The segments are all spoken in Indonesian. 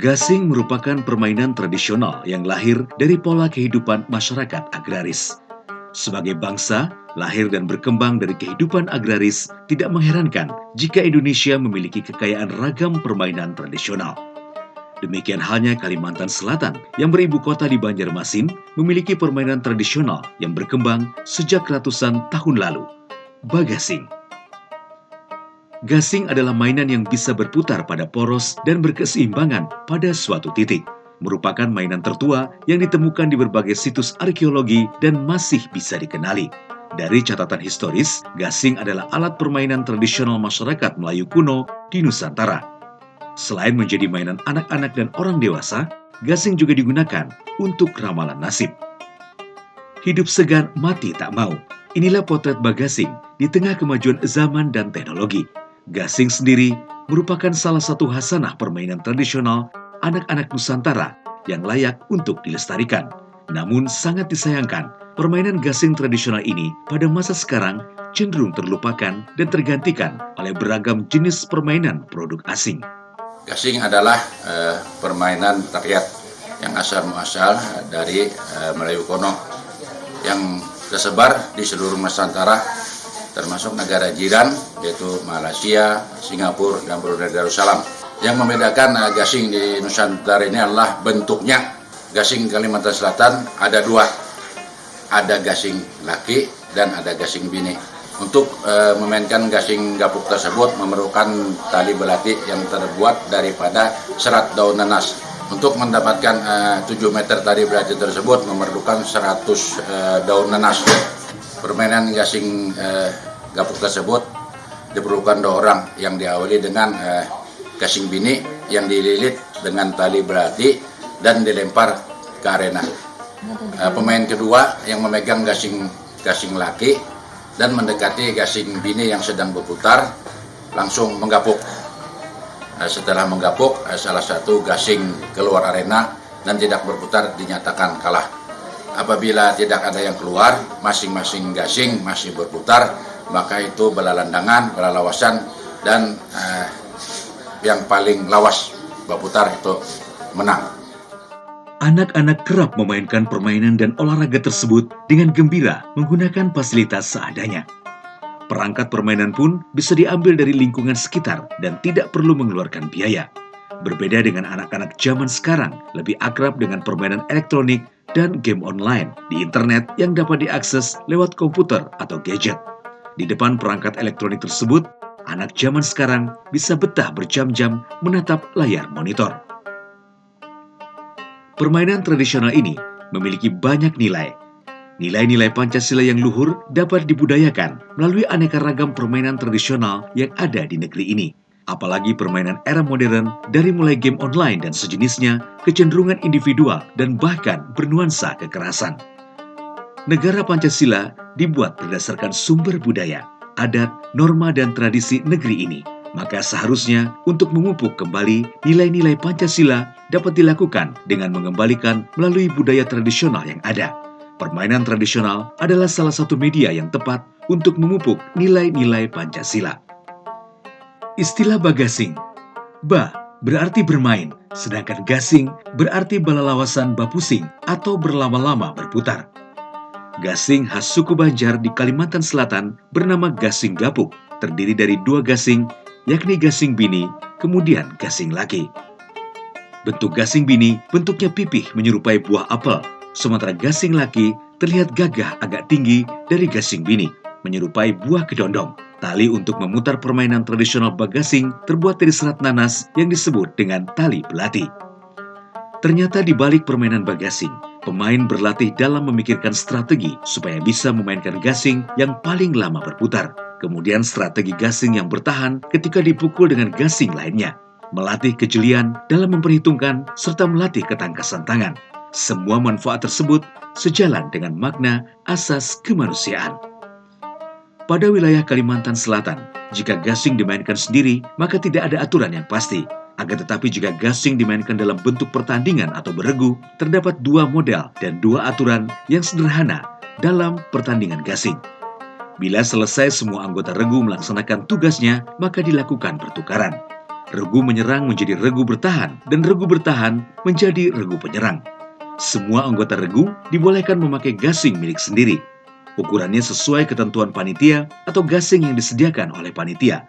Gasing merupakan permainan tradisional yang lahir dari pola kehidupan masyarakat agraris. Sebagai bangsa, lahir dan berkembang dari kehidupan agraris, tidak mengherankan jika Indonesia memiliki kekayaan ragam permainan tradisional. Demikian halnya Kalimantan Selatan yang beribu kota di Banjarmasin memiliki permainan tradisional yang berkembang sejak ratusan tahun lalu, bagasing. Gasing adalah mainan yang bisa berputar pada poros dan berkeseimbangan pada suatu titik. Merupakan mainan tertua yang ditemukan di berbagai situs arkeologi dan masih bisa dikenali. Dari catatan historis, gasing adalah alat permainan tradisional masyarakat Melayu kuno di Nusantara. Selain menjadi mainan anak-anak dan orang dewasa, gasing juga digunakan untuk ramalan nasib. Hidup segan, mati tak mau. Inilah potret bagasing di tengah kemajuan zaman dan teknologi. Gasing sendiri merupakan salah satu hasanah permainan tradisional anak-anak Nusantara yang layak untuk dilestarikan. Namun sangat disayangkan, permainan gasing tradisional ini pada masa sekarang cenderung terlupakan dan tergantikan oleh beragam jenis permainan produk asing. Gasing adalah permainan rakyat yang asal-muasal dari Melayu kuno yang tersebar di seluruh Nusantara, termasuk negara jiran yaitu Malaysia, Singapura, dan Brunei Darussalam. Yang membedakan gasing di Nusantara ini adalah bentuknya. Gasing Kalimantan Selatan ada dua, ada gasing laki dan ada gasing bini. Untuk memainkan gasing gapuk tersebut memerlukan tali belati yang terbuat daripada serat daun nanas. Untuk mendapatkan 7 meter tali belati tersebut memerlukan 100 daun nanas. Permainan gasing gapuk tersebut diperlukan 2 orang yang diawali dengan gasing bini yang dililit dengan tali belati dan dilempar ke arena. Pemain kedua yang memegang gasing laki dan mendekati gasing bini yang sedang berputar langsung menggapuk. Setelah menggapuk, salah satu gasing keluar arena dan tidak berputar dinyatakan kalah. Apabila tidak ada yang keluar, masing-masing gasing masih berputar, maka itu belalandangan, belalawasan, dan yang paling lawas berputar itu menang. Anak-anak kerap memainkan permainan dan olahraga tersebut dengan gembira menggunakan fasilitas seadanya. Perangkat permainan pun bisa diambil dari lingkungan sekitar dan tidak perlu mengeluarkan biaya. Berbeda dengan anak-anak zaman sekarang, lebih akrab dengan permainan elektronik dan game online di internet yang dapat diakses lewat komputer atau gadget. Di depan perangkat elektronik tersebut, anak zaman sekarang bisa betah berjam-jam menatap layar monitor. Permainan tradisional ini memiliki banyak nilai. Nilai-nilai Pancasila yang luhur dapat dibudayakan melalui aneka ragam permainan tradisional yang ada di negeri ini. Apalagi permainan era modern dari mulai game online dan sejenisnya, kecenderungan individual dan bahkan bernuansa kekerasan. Negara Pancasila dibuat berdasarkan sumber budaya, adat, norma, dan tradisi negeri ini. Maka seharusnya untuk memupuk kembali nilai-nilai Pancasila dapat dilakukan dengan mengembalikan melalui budaya tradisional yang ada. Permainan tradisional adalah salah satu media yang tepat untuk memupuk nilai-nilai Pancasila. Istilah bagasing, ba berarti bermain, sedangkan gasing berarti balalawasan bapusing atau berlama-lama berputar. Gasing khas suku Banjar di Kalimantan Selatan bernama gasing gapuk, terdiri dari 2 gasing, yakni gasing bini, kemudian gasing laki. Bentuk gasing bini bentuknya pipih menyerupai buah apel, sementara gasing laki terlihat gagah agak tinggi dari gasing bini, menyerupai buah kedondong. Tali untuk memutar permainan tradisional bagasing terbuat dari serat nanas yang disebut dengan tali belati. Ternyata di balik permainan bagasing, pemain berlatih dalam memikirkan strategi supaya bisa memainkan gasing yang paling lama berputar. Kemudian strategi gasing yang bertahan ketika dipukul dengan gasing lainnya. Melatih kejelian dalam memperhitungkan serta melatih ketangkasan tangan. Semua manfaat tersebut sejalan dengan makna asas kemanusiaan. Pada wilayah Kalimantan Selatan, jika gasing dimainkan sendiri, maka tidak ada aturan yang pasti. Akan tetapi jika gasing dimainkan dalam bentuk pertandingan atau beregu, terdapat dua model dan dua aturan yang sederhana dalam pertandingan gasing. Bila selesai semua anggota regu melaksanakan tugasnya, maka dilakukan pertukaran. Regu menyerang menjadi regu bertahan, dan regu bertahan menjadi regu penyerang. Semua anggota regu dibolehkan memakai gasing milik sendiri. Ukurannya sesuai ketentuan panitia atau gasing yang disediakan oleh panitia.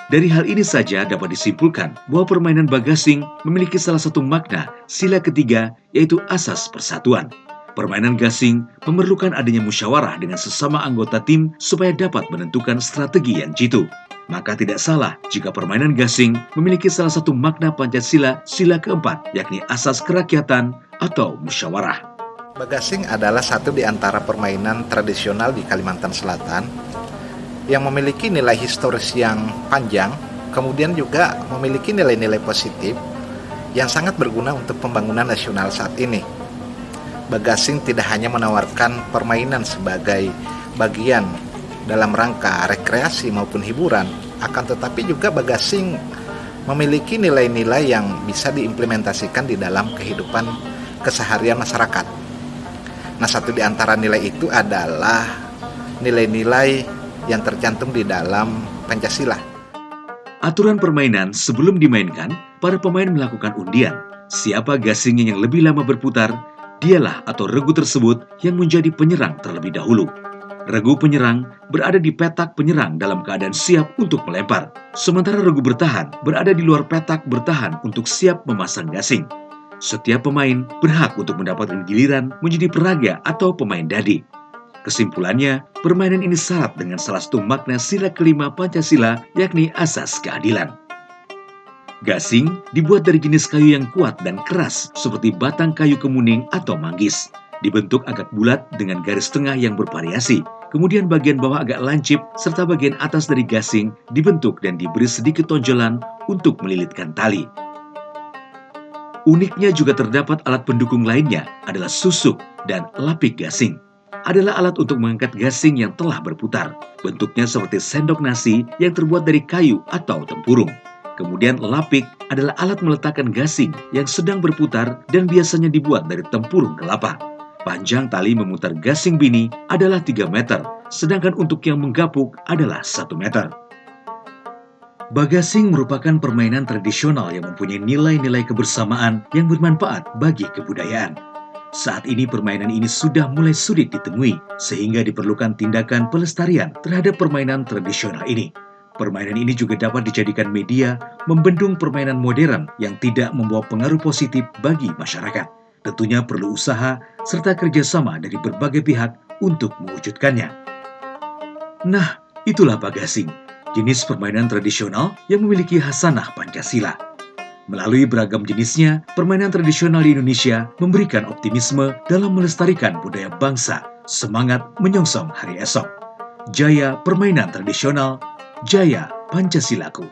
Dari hal ini saja dapat disimpulkan bahwa permainan bagasing memiliki salah satu makna sila ketiga, yaitu asas persatuan. Permainan gasing memerlukan adanya musyawarah dengan sesama anggota tim supaya dapat menentukan strategi yang jitu. Maka tidak salah jika permainan gasing memiliki salah satu makna Pancasila sila keempat, yakni asas kerakyatan atau musyawarah. Bagasing adalah satu di antara permainan tradisional di Kalimantan Selatan yang memiliki nilai historis yang panjang, kemudian juga memiliki nilai-nilai positif yang sangat berguna untuk pembangunan nasional saat ini. Bagasing tidak hanya menawarkan permainan sebagai bagian dalam rangka rekreasi maupun hiburan, akan tetapi juga bagasing memiliki nilai-nilai yang bisa diimplementasikan di dalam kehidupan keseharian masyarakat. Nah, satu di antara nilai itu adalah nilai-nilai yang tercantum di dalam Pancasila. Aturan permainan sebelum dimainkan, para pemain melakukan undian. Siapa gasingnya yang lebih lama berputar, dialah atau regu tersebut yang menjadi penyerang terlebih dahulu. Regu penyerang berada di petak penyerang dalam keadaan siap untuk melempar. Sementara regu bertahan berada di luar petak bertahan untuk siap memasang gasing. Setiap pemain berhak untuk mendapatkan giliran menjadi peraga atau pemain dadi. Kesimpulannya, permainan ini syarat dengan salah satu makna sila kelima Pancasila, yakni asas keadilan. Gasing dibuat dari jenis kayu yang kuat dan keras, seperti batang kayu kemuning atau manggis. Dibentuk agak bulat dengan garis tengah yang bervariasi. Kemudian bagian bawah agak lancip, serta bagian atas dari gasing dibentuk dan diberi sedikit tonjolan untuk melilitkan tali. Uniknya juga terdapat alat pendukung lainnya adalah susuk dan lapik gasing. Adalah alat untuk mengangkat gasing yang telah berputar. Bentuknya seperti sendok nasi yang terbuat dari kayu atau tempurung. Kemudian lapik adalah alat meletakkan gasing yang sedang berputar dan biasanya dibuat dari tempurung kelapa. Panjang tali memutar gasing bini adalah 3 meter, sedangkan untuk yang menggapuk adalah 1 meter. Bagasing merupakan permainan tradisional yang mempunyai nilai-nilai kebersamaan yang bermanfaat bagi kebudayaan. Saat ini permainan ini sudah mulai sulit ditemui, sehingga diperlukan tindakan pelestarian terhadap permainan tradisional ini. Permainan ini juga dapat dijadikan media membendung permainan modern yang tidak membawa pengaruh positif bagi masyarakat. Tentunya perlu usaha serta kerjasama dari berbagai pihak untuk mewujudkannya. Nah, itulah bagasing, jenis permainan tradisional yang memiliki khasanah Pancasila. Melalui beragam jenisnya, permainan tradisional di Indonesia memberikan optimisme dalam melestarikan budaya bangsa, semangat menyongsong hari esok. Jaya permainan tradisional, jaya Pancasilaku.